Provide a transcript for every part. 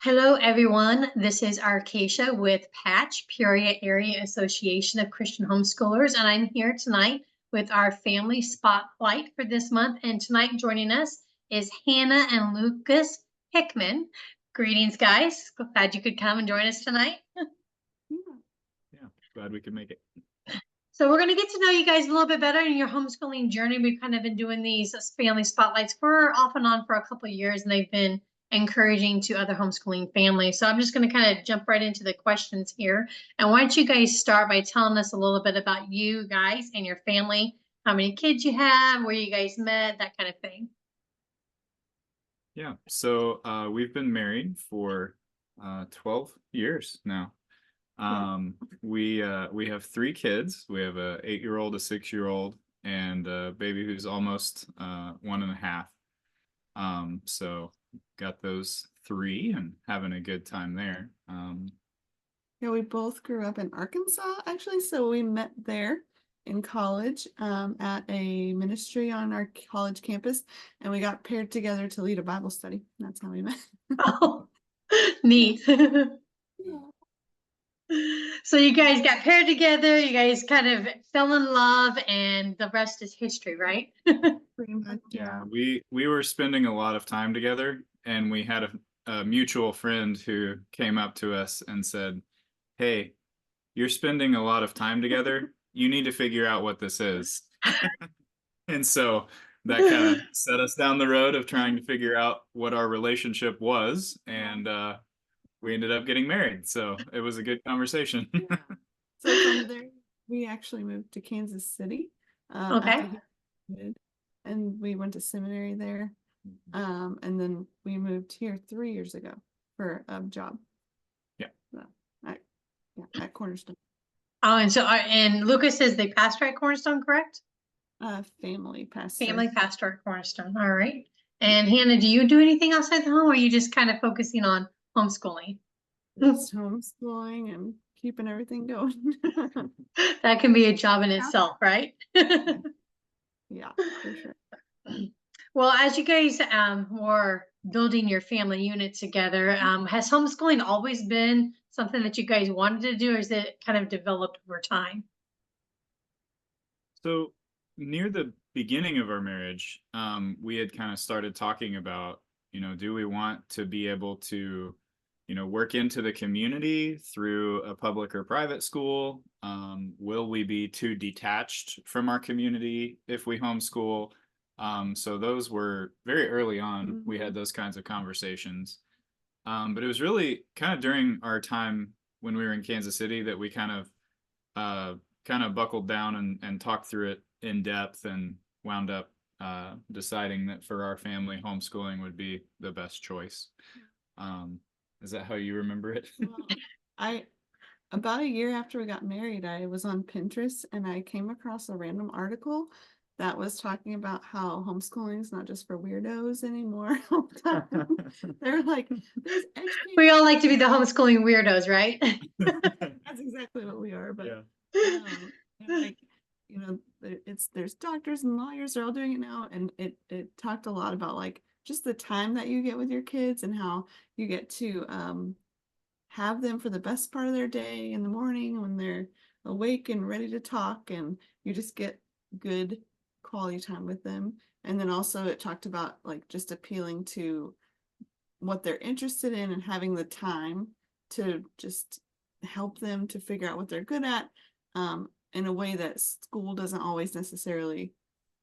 Hello, everyone. This is Arcacia with Patch, Peoria Area Association of Christian Homeschoolers, and I'm here tonight with our family spotlight for this month. And tonight joining us is Hannah and Lucas Hickman. Greetings, guys. Glad you could come and join us tonight. Yeah, glad we could make it. So we're going to get to know you guys a little bit better in your homeschooling journey. We've kind of been doing these family spotlights for off and on for a couple of years, and they've been encouraging to other homeschooling families. So I'm just going to kind of jump right into the questions here. And why don't you guys start by telling us a little bit about you guys and your family, how many kids you have, where you guys met, that kind of thing. Yeah, so we've been married for 12 years now. We have 3 kids. We have a 8-year-old, a 6-year-old, and a baby who's almost 1.5. So got those 3 and having a good time there. Yeah, we both grew up in Arkansas, actually, so we met there in college at a ministry on our college campus, and we got paired together to lead a Bible study. That's how we met. Oh, neat. Yeah. So you guys got paired together, you guys kind of fell in love, and the rest is history, right? Pretty much, Yeah, we were spending a lot of time together, and we had a mutual friend who came up to us and said, "Hey, you're spending a lot of time together. You need to figure out what this is." And so that kind of set us down the road of trying to figure out what our relationship was, and we ended up getting married. So it was a good conversation. Yeah. So from there, we actually moved to Kansas City. Okay. After he did, and we went to seminary there. And then we moved here 3 years ago for a job. Yeah. So, at Cornerstone. Oh, and Lucas is the pastor at Cornerstone, correct? Family pastor. Family pastor at Cornerstone. All right. And Hannah, do you do anything outside the home, or are you just kind of focusing on homeschooling? Just homeschooling and keeping everything going. That can be a job in itself, right? Yeah, for sure. Well, as you guys were building your family unit together, has homeschooling always been something that you guys wanted to do, or is it kind of developed over time? So near the beginning of our marriage, we had kind of started talking about, do we want to be able to, work into the community through a public or private school? Will we be too detached from our community if we homeschool? So those were very early on. We had those kinds of conversations. But it was really kind of during our time when we were in Kansas City that we kind of buckled down and talked through it in depth and wound up deciding that for our family, homeschooling would be the best choice. Is that how you remember it? Well, about a year after we got married, I was on Pinterest and I came across a random article that was talking about how homeschooling is not just for weirdos anymore. They're like, there's education. We all like to be the homeschooling weirdos, right? That's exactly what we are. But like, there's doctors and lawyers are all doing it now, and it talked a lot about like just the time that you get with your kids and how you get to have them for the best part of their day in the morning when they're awake and ready to talk, and you just get good quality time with them. And then also it talked about like just appealing to what they're interested in and having the time to just help them to figure out what they're good at in a way that school doesn't always necessarily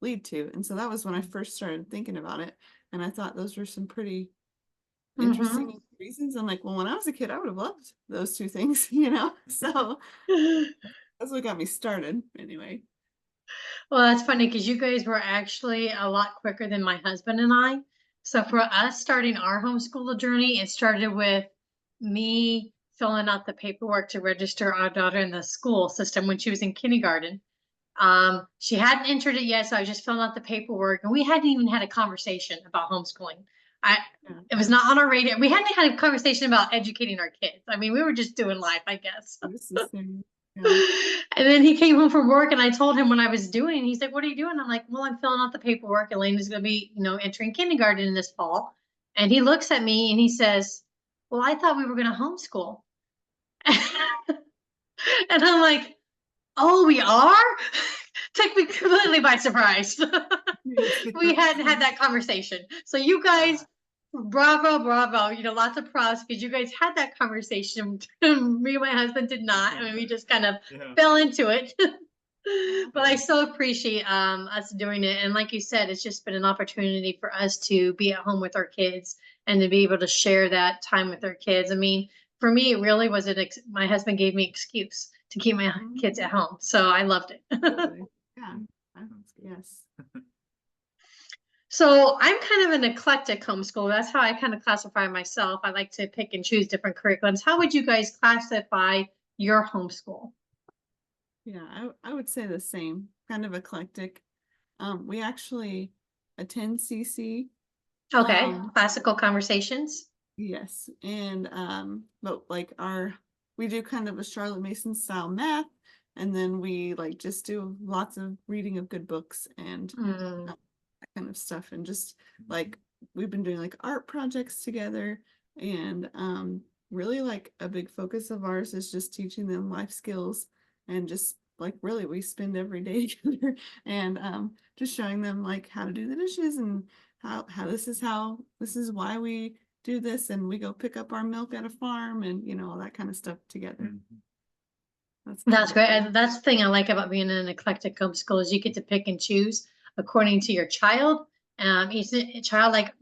lead to. And so that was when I first started thinking about it, and I thought those were some pretty interesting reasons. I'm like, well, when I was a kid, I would have loved those 2 things, so that's what got me started anyway. Well, that's funny because you guys were actually a lot quicker than my husband and I. So for us starting our homeschool journey, it started with me filling out the paperwork to register our daughter in the school system when she was in kindergarten. She hadn't entered it yet, so I was just filling out the paperwork, and we hadn't even had a conversation about homeschooling. It was not on our radar. We hadn't had a conversation about educating our kids. I mean, we were just doing life, I guess. And then he came home from work, and I told him what I was doing. He's like, "What are you doing?" I'm like, "Well, I'm filling out the paperwork. Elena's going to be, entering kindergarten in this fall." And he looks at me and he says, well, I thought we were going to homeschool. And I'm like, oh, we are? Took me completely by surprise. We hadn't had that conversation. So you guys, bravo, bravo, lots of props because you guys had that conversation. Me and my husband did not. I mean, we just kind of fell into it. But I so appreciate us doing it. And like you said, it's just been an opportunity for us to be at home with our kids and to be able to share that time with our kids. I mean, for me, it really was my husband gave me excuse to keep my kids at home. So I loved it. Yeah. Yes. So I'm kind of an eclectic homeschooler. That's how I kind of classify myself. I like to pick and choose different curriculums. How would you guys classify your homeschool? Yeah, I would say the same, kind of eclectic. We actually attend CC. Okay, classical conversations. Yes, and but like we do kind of a Charlotte Mason style math, and then we like just do lots of reading of good books and that kind of stuff, and just like we've been doing like art projects together, and really like a big focus of ours is just teaching them life skills, and just like really we spend every day together, and just showing them like how to do the dishes, and how this is why we do this, and we go pick up our milk at a farm, and all that kind of stuff together. That's great. And that's the thing I like about being in an eclectic homeschool is you get to pick and choose according to your child. Each child, like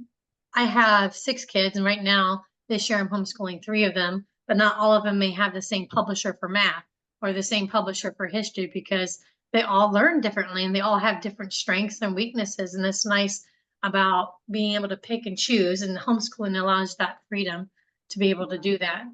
I have 6 kids, and right now this year I'm homeschooling 3 of them, but not all of them may have the same publisher for math or the same publisher for history because they all learn differently and they all have different strengths and weaknesses. And it's nice about being able to pick and choose, and homeschooling allows that freedom to be able to do that.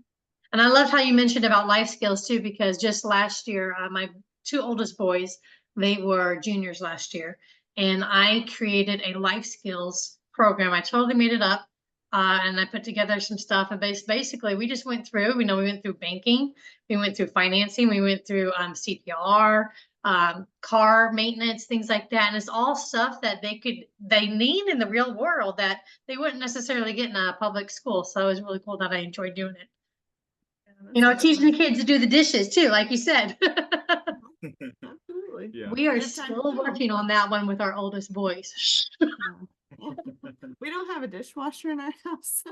And I loved how you mentioned about life skills too, because just last year, my 2 oldest boys, they were juniors last year, and I created a life skills program. I totally made it up, and I put together some stuff. And basically, we just went through. We went through banking, we went through financing, we went through CPR, car maintenance, things like that. And it's all stuff that they need in the real world that they wouldn't necessarily get in a public school. So it was really cool that I enjoyed doing it. Teaching the kids to do the dishes too, like you said. Absolutely. Yeah. We are still working on that one with our oldest boys. We don't have a dishwasher in our house.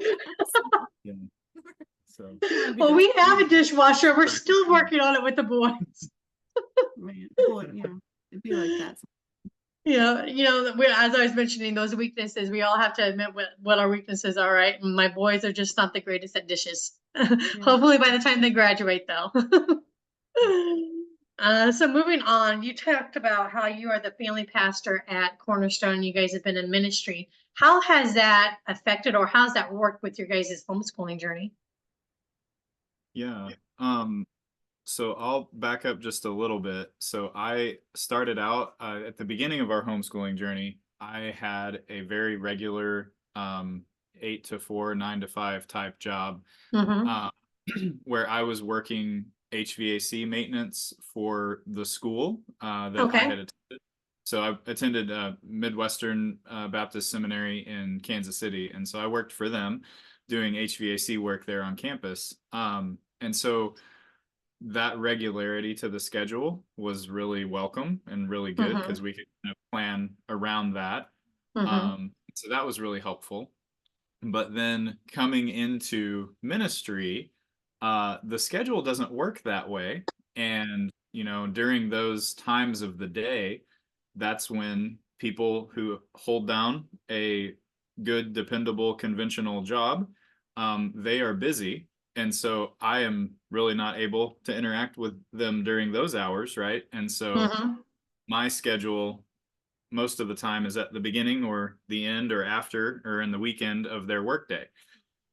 Yeah. So Well, we have a dishwasher. We're still working on it with the boys. Man, boy, it'd be like that. As I was mentioning those weaknesses, we all have to admit what our weaknesses are, right? And my boys are just not the greatest at dishes. Hopefully by the time they graduate, though. So moving on, you talked about how you are the family pastor at Cornerstone. You guys have been in ministry. How has that affected, or how's that worked with your guys' homeschooling journey? Yeah. So I'll back up just a little bit. So I started out at the beginning of our homeschooling journey. I had a very regular 8 to 4, 9 to 5 type job where I was working HVAC maintenance for the school that I had attended. So I attended Midwestern Baptist Seminary in Kansas City, and so I worked for them doing HVAC work there on campus. And so that regularity to the schedule was really welcome and really good because we could kind of plan around that. So that was really helpful. But then coming into ministry, the schedule doesn't work that way. And, during those times of the day, that's when people who hold down a good, dependable, conventional job, they are busy. And so I am really not able to interact with them during those hours, right? And so my schedule most of the time is at the beginning or the end or after or in the weekend of their workday.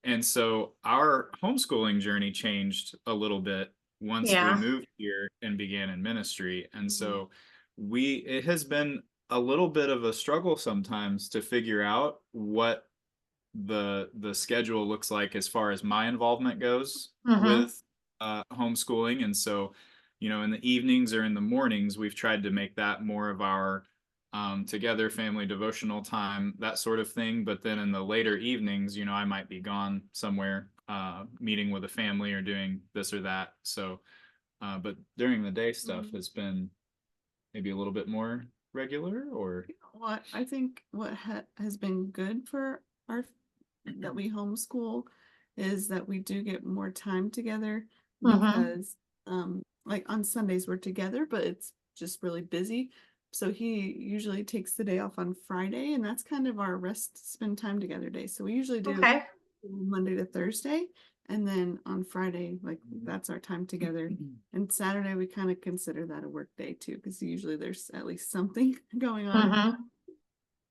And so our homeschooling journey changed a little bit once we moved here and began in ministry. And so it has been a little bit of a struggle sometimes to figure out what the schedule looks like as far as my involvement goes with homeschooling. And so, in the evenings or in the mornings, we've tried to make that more of our together, family devotional time, that sort of thing. But then in the later evenings, you know, I might be gone somewhere, meeting with a family or doing this or that. So, but during the day stuff has been maybe a little bit more regular, or What I think what has been good for our that we homeschool is that we do get more time together because like on Sundays we're together, but it's just really busy. So he usually takes the day off on Friday, and that's kind of our rest, spend time together day. So we usually do Okay. Monday to Thursday, and then on Friday, like that's our time together. And Saturday we kind of consider that a work day too, because usually there's at least something going on.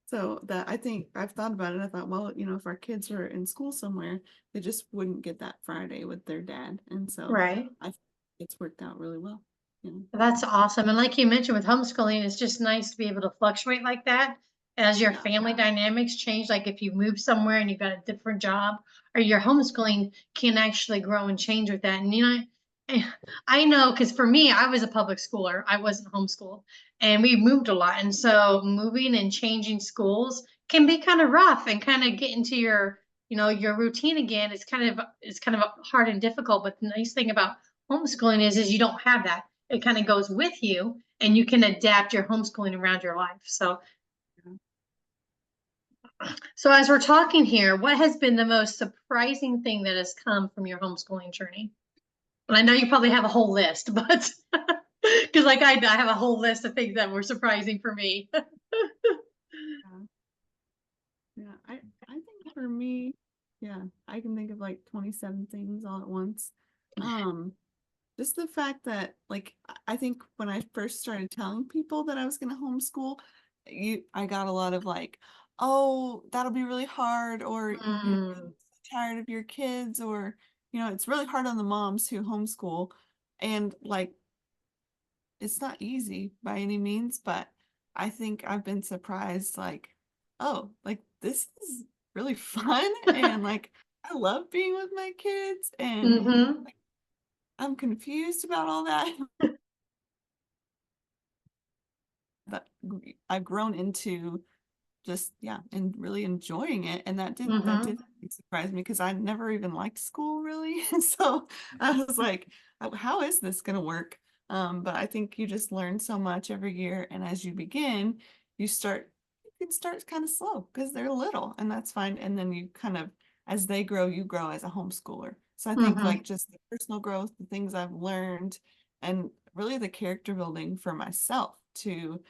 So that I think I've thought about it. I thought, well, you know, if our kids were in school somewhere, they just wouldn't get that Friday with their dad. And so Right. I think it's worked out really well. You know? That's awesome. And like you mentioned with homeschooling, it's just nice to be able to fluctuate like that as your Yeah. family dynamics change. Like if you move somewhere and you've got a different job, or your homeschooling can actually grow and change with that. And you know, I know because for me, I was a public schooler. I wasn't homeschooled, and we moved a lot. And so moving and changing schools can be kind of rough and kind of get into your, you know, your routine again. It's kind of hard and difficult. But the nice thing about homeschooling is you don't have that. It kind of goes with you, and you can adapt your homeschooling around your life. So as we're talking here, what has been the most surprising thing that has come from your homeschooling journey? And I know you probably have a whole list, but because like I have a whole list of things that were surprising for me. Yeah, I think for me, yeah, I can think of like 27 things all at once. Just the fact that like I think when I first started telling people that I was going to homeschool, I got a lot of like, oh, that'll be really hard, or you know, I'm so tired of your kids, or you know, it's really hard on the moms who homeschool, and like it's not easy by any means, but I think I've been surprised, like, oh, like this is really fun, and like I love being with my kids, and Mm-hmm. like, I'm confused about all that. That I've grown into just, yeah, and really enjoying it. And that did surprise me because I never even liked school really. So I was like, "Oh, how is this gonna work?" But I think you just learn so much every year. And as you begin, you can start kind of slow because they're little, and that's fine. And then you kind of, as they grow, you grow as a homeschooler. So I think Mm-hmm. like just the personal growth, the things I've learned, and really the character building for myself to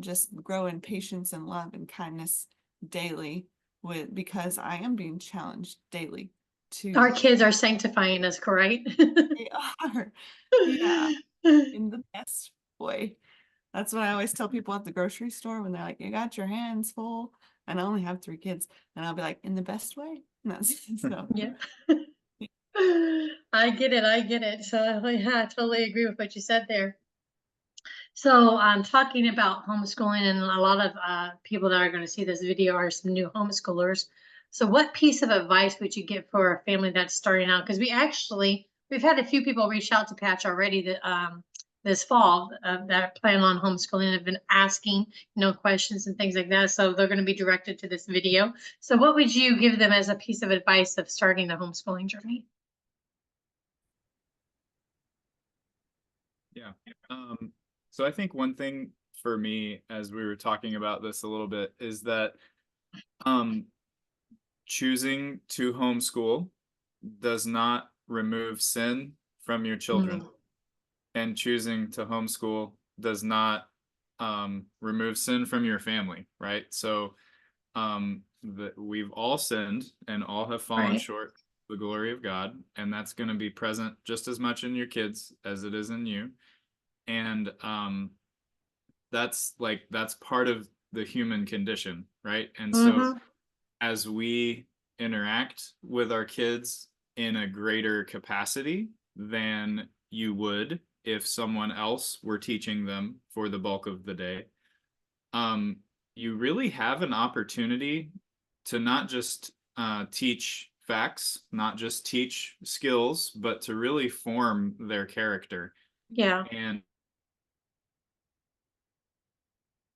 just grow in patience and love and kindness daily, with because I am being challenged daily Our to kids are sanctifying us, correct? they are, yeah, in the best way. That's what I always tell people at the grocery store when they're like, you got your hands full, and I only have 3 kids, and I'll be like, in the best way. And that's so Yeah. I get it. I get it. So yeah, I totally agree with what you said there. So I'm talking about homeschooling, and a lot of people that are going to see this video are some new homeschoolers. So what piece of advice would you give for a family that's starting out? Because we've had a few people reach out to Patch already that this fall that plan on homeschooling and have been asking, you know, questions and things like that. So they're going to be directed to this video. So what would you give them as a piece of advice of starting the homeschooling journey? yeah. So I think one thing for me, as we were talking about this a little bit, is that um, choosing to homeschool does not remove sin from your children, and choosing to homeschool does not remove sin from your family, right? So we've all sinned and all have fallen Right. short of the glory of God, and that's going to be present just as much in your kids as it is in you. And that's part of the human condition, right? And so Mm-hmm. as we interact with our kids in a greater capacity than you would if someone else were teaching them for the bulk of the day, um, you really have an opportunity to not just teach facts, not just teach skills, but to really form their character. Yeah. And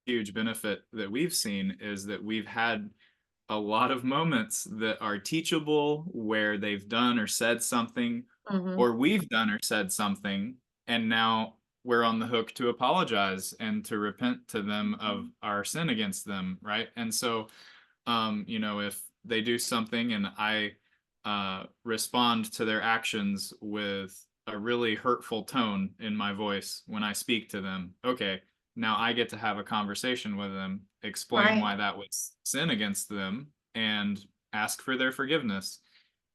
huge benefit that we've seen is that we've had a lot of moments that are teachable where they've done or said something, Mhm. or we've done or said something, and now we're on the hook to apologize and to repent to them of our sin against them, right? And so, if they do something and I respond to their actions with a really hurtful tone in my voice when I speak to them, okay, now I get to have a conversation with them, explain Right. why that was sin against them, and ask for their forgiveness.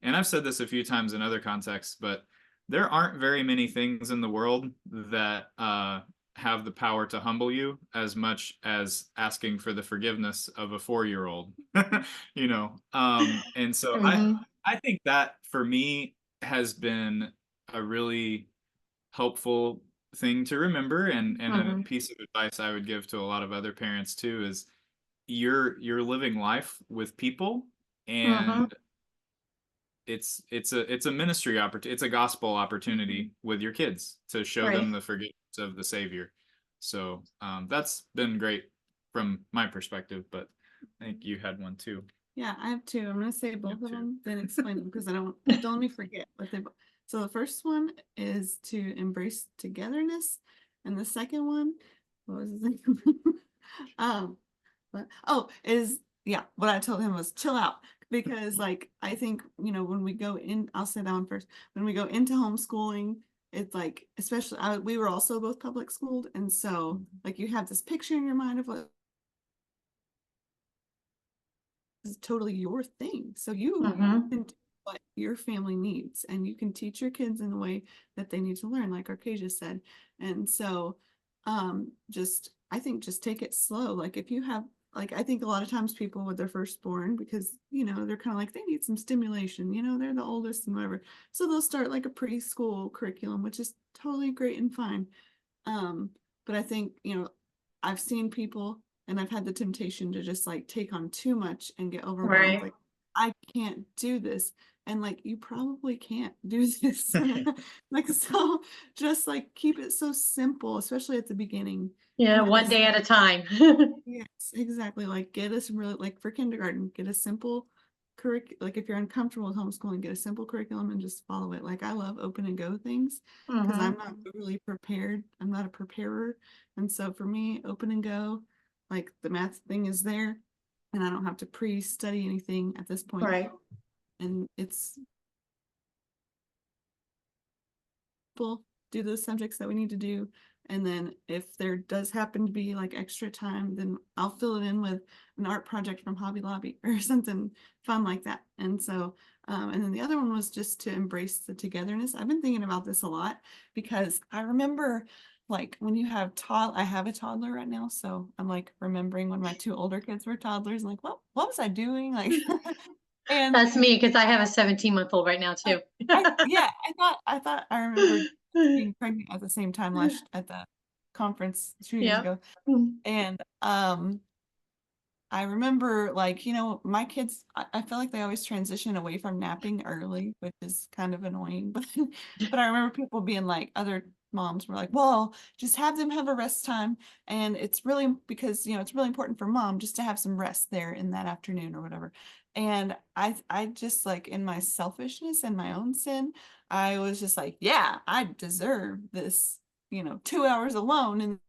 And I've said this a few times in other contexts, but there aren't very many things in the world that have the power to humble you as much as asking for the forgiveness of a 4-year-old. And so Mhm. I think that for me has been a really helpful thing to remember, and a Mhm. piece of advice I would give to a lot of other parents too is you're living life with people, Mhm. and it's a ministry opportunity, it's a gospel opportunity with your kids to show Right. them the forgiveness of the Savior. So that's been great from my perspective, but I think you had one too. Yeah, I have two. I'm gonna say both of two. them, then explain them because I don't let me forget what they. So the first one is to embrace togetherness, and the second one, what was the second one? Is yeah. What I told him was chill out because like I think when we go in, I'll say that one first. When we go into homeschooling, it's like especially we were also both public schooled, and so like you have this picture in your mind of what is totally your thing. So you Mhm. can do what your family needs and you can teach your kids in the way that they need to learn, like Arcasia said. And so just I think just take it slow. Like if you have like I think a lot of times people with their firstborn, because they're kind of like they need some stimulation, they're the oldest and whatever. So they'll start like a preschool curriculum, which is totally great and fine. Um, but I think, I've seen people and I've had the temptation to just like take on too much and get overwhelmed. Right. Like, I can't do this. And like, you probably can't do this. Like, so just like keep it so simple, especially at the beginning. Yeah, And then one day at a time. yes, exactly. Like get us really like for kindergarten, get a simple like if you're uncomfortable with homeschooling, get a simple curriculum and just follow it. Like I love open and go things because I'm Mhm. not really prepared. I'm not a preparer. And so for me, open and go, like the math thing is there and I don't have to pre-study anything at this point. Right. And it's do those subjects that we need to do. And then if there does happen to be like extra time, then I'll fill it in with an art project from Hobby Lobby or something fun like that. And so, and then the other one was just to embrace the togetherness. I've been thinking about this a lot because I remember like when you have I have a toddler right now. So I'm like remembering when my two older kids were toddlers, like, what was I doing? Like, and That's me because I have a 17-month-old right now too. yeah, I thought I remembered being pregnant at the same time last at the conference 2 years Yeah. ago. Mm. And I remember like, my kids, I feel like they always transition away from napping early, which is kind of annoying. But I remember people being like, other moms were like, well, just have them have a rest time. And it's really because, it's really important for mom just to have some rest there in that afternoon or whatever. And I just like in my selfishness and my own sin, I was just like, yeah, I deserve this, 2 hours alone. And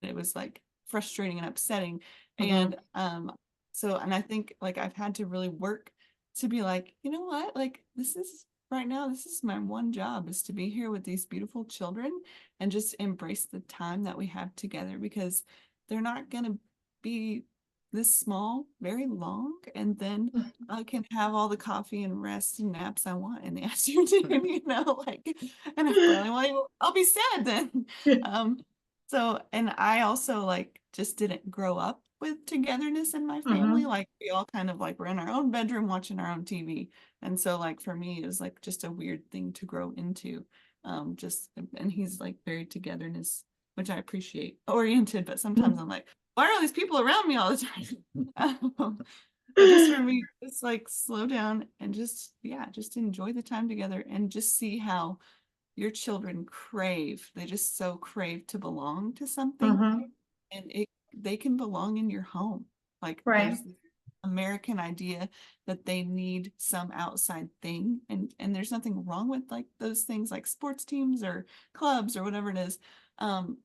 it was like frustrating and upsetting. Mhm. And so and I think like I've had to really work to be like, you know what? Like this is right now, this is my one job is to be here with these beautiful children and just embrace the time that we have together because they're not gonna be this small very long and then I can have all the coffee and rest and naps I want in the afternoon, like and if Bradley well, I'll be sad then. Um so, and I also like just didn't grow up with togetherness in my family. Mhm. Like we all kind of like were in our own bedroom watching our own TV. And so like for me, it was like just a weird thing to grow into. And he's like very togetherness, which I appreciate, oriented, but sometimes I'm like, why are all these people around me all the time? But just for me, just like slow down and just, yeah, just enjoy the time together and just see how your children crave, they just so crave to belong to something, Mhm. and they can belong in your home. Like Right. there's this American idea that they need some outside thing, and there's nothing wrong with like those things like sports teams or clubs or whatever it is.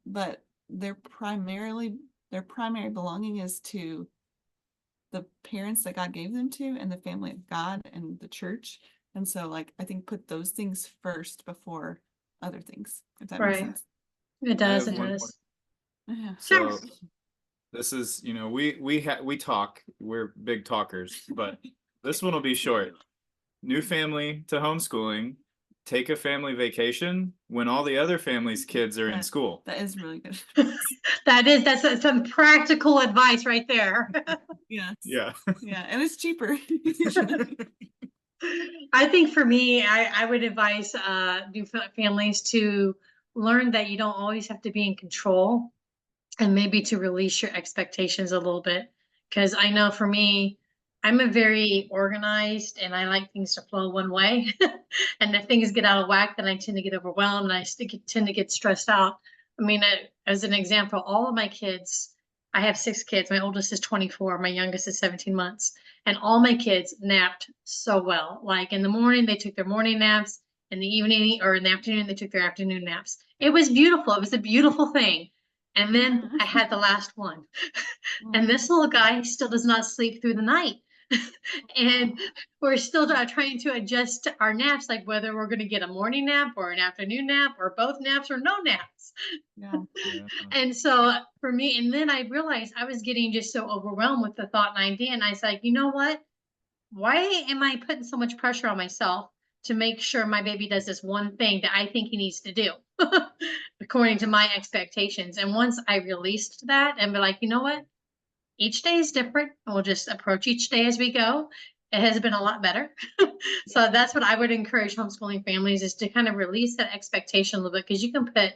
But their primary belonging is to the parents that God gave them to and the family of God and the church. And so like I think put those things first before other things, if that makes Right. sense. It I does. have It one more. does. Yeah. Sure. So this is, we talk, we're big talkers, but this one will be short. New family to homeschooling, take a family vacation when all the other family's kids are in school. That is really good. That's some practical advice right there. Yes. Yeah. Yeah. And it's cheaper. I think for me, I would advise new families to learn that you don't always have to be in control, and maybe to release your expectations a little bit. Because I know for me, I'm a very organized and I like things to flow one way. And if things get out of whack, then I tend to get overwhelmed and tend to get stressed out. I mean, as an example, all of my kids, I have 6 kids. My oldest is 24, my youngest is 17 months. And all my kids napped so well. Like in the morning, they took their morning naps. In the evening or in the afternoon, they took their afternoon naps. It was beautiful. It was a beautiful thing. And then I had the last one. And this little guy still does not sleep through the night. And we're still trying to adjust to our naps, like whether we're going to get a morning nap or an afternoon nap or both naps or no naps. Yeah. And so for me, and then I realized I was getting just so overwhelmed with the thought and idea. And I was like, you know what? Why am I putting so much pressure on myself to make sure my baby does this one thing that I think he needs to do according to my expectations? And once I released that and be like, you know what? Each day is different, and we'll just approach each day as we go. It has been a lot better. So that's what I would encourage homeschooling families is to kind of release that expectation a little bit, because you can put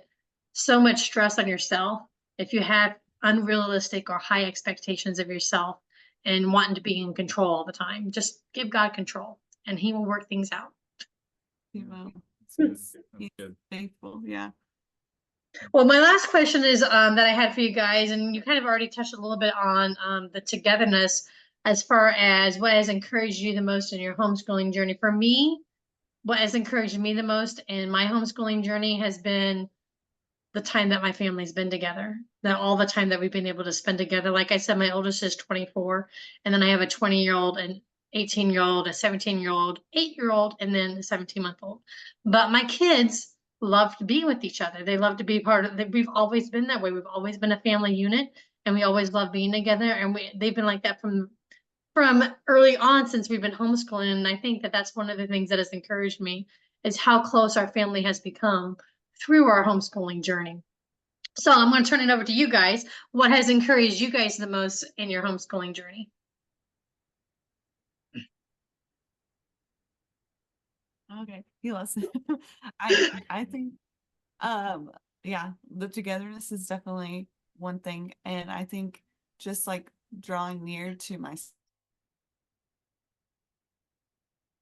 so much stress on yourself if you have unrealistic or high expectations of yourself and wanting to be in control all the time. Just give God control and he will work things out. Well, That's he's good. faithful. Yeah. Well, my last question is that I had for you guys, and you kind of already touched a little bit on the togetherness as far as what has encouraged you the most in your homeschooling journey. For me, what has encouraged me the most in my homeschooling journey has been the time that my family's been together, that all the time that we've been able to spend together. Like I said, my oldest is 24, and then I have a 20-year-old, an 18-year-old, a 17-year-old, 8-year-old, and then a 17-month-old. But my kids love to be with each other. They love to be part of. We've always been that way. We've always been a family unit, and we always love being together. And they've been like that from early on since we've been homeschooling. And I think that that's one of the things that has encouraged me is how close our family has become through our homeschooling journey. So I'm going to turn it over to you guys. What has encouraged you guys the most in your homeschooling journey? Okay. He loves it. I think yeah, the togetherness is definitely one thing. And I think just like drawing near to my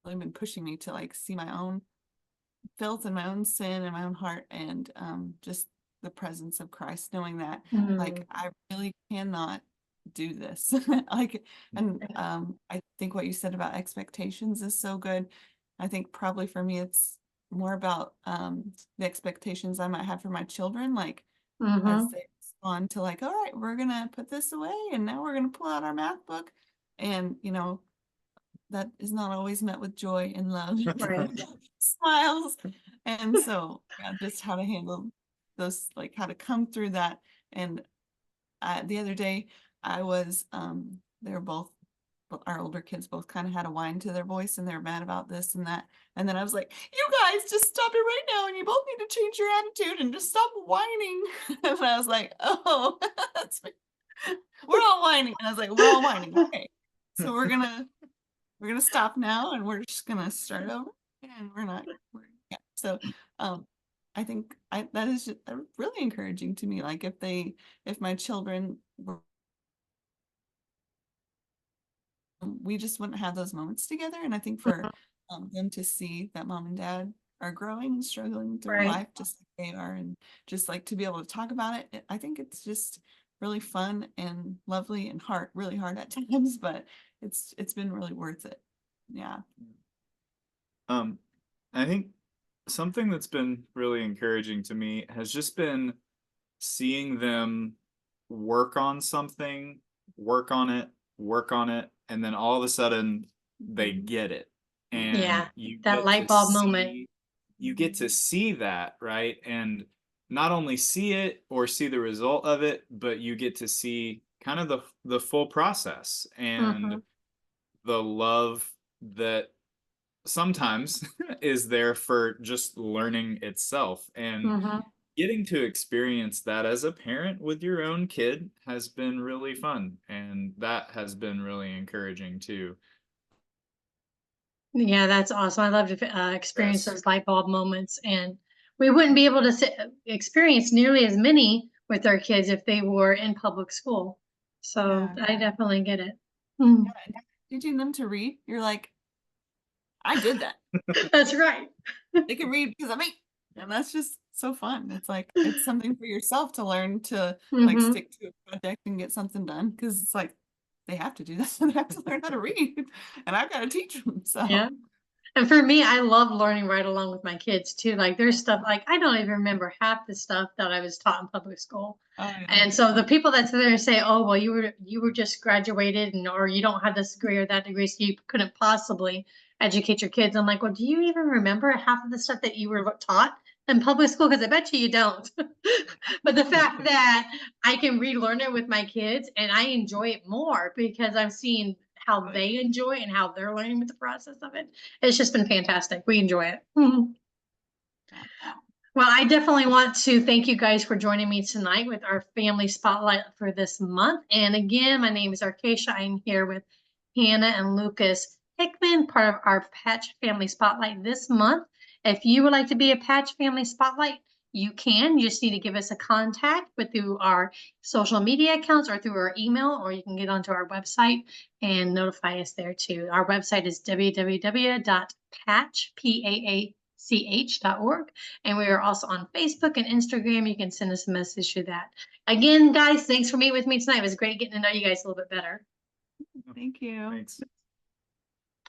been pushing me to like see my own filth and my own sin and my own heart, and just the presence of Christ, knowing that like I really cannot do this. Like, and I think what you said about expectations is so good. I think probably for me it's more about the expectations I might have for my children, like as they respond to like, all right, we're gonna put this away and now we're gonna pull out our math book, and that is not always met with joy and love. Right. Smiles. And so yeah, just how to handle those, like how to come through that. And the other day I was they were both, our older kids both kind of had a whine to their voice and they were mad about this and that. And then I was like, you guys just stop it right now, and you both need to change your attitude and just stop whining. And I was like, oh, that's me. We're all whining. And I was like, we're all whining. Okay. So we're gonna stop now and we're just gonna start over, and yeah. So I think that is just really encouraging to me. Like if my children were, we just wouldn't have those moments together. And I think for them to see that mom and dad are growing and struggling through Right. life just like they are, and just like to be able to talk about it. I think it's just really fun and lovely and really hard at times, but it's been really worth it. Yeah. I think something that's been really encouraging to me has just been seeing them work on something, work on it, work on it, and then all of a sudden they get it. And Yeah, that light bulb moment. you get to see that, right? And not only see it or see the result of it, but you get to see kind of the full process and Mhm, the love that sometimes is there for just learning itself. And mhm. getting to experience that as a parent with your own kid has been really fun, and that has been really encouraging too. Yeah, that's awesome. I love to experience Yes. those light bulb moments, and we wouldn't be able to experience nearly as many with our kids if they were in public school. So Yeah. I definitely get it. Mm. Yeah. Teaching them to read, you're like, I did that. That's right. They can read because of me. And that's just so fun. It's like it's something for yourself to learn to like Hmm. stick to a project and get something done, because it's like they have to do that. They have to learn how to read, and I've got to teach them. Yeah. So And for me, I love learning right along with my kids too. Like there's stuff like I don't even remember half the stuff that I was taught in public school. oh yeah. And so the people that sit there and say, "Oh, well, you were just graduated and or you don't have this degree or that degree, so you couldn't possibly educate your kids." I'm like, "Well, do you even remember half of the stuff that you were taught in public school? Because I bet you don't." But the fact that I can relearn it with my kids and I enjoy it more because I'm seeing how Good. they enjoy it and how they're learning with the process of it. It's just been fantastic. We enjoy it. Mhm. Yeah. Well, I definitely want to thank you guys for joining me tonight with our family spotlight for this month. And again, my name is Arcacia. I'm here with Hannah and Lucas Hickman, part of our Patch Family Spotlight this month. If you would like to be a Patch Family Spotlight, you can. You just need to give us a contact through our social media accounts or through our email, or you can get onto our website and notify us there too. Our website is www.patch.org. And we are also on Facebook and Instagram. You can send us a message through that. Again, guys, thanks for meeting with me tonight. It was great getting to know you guys a little bit better. Thank you. Thanks.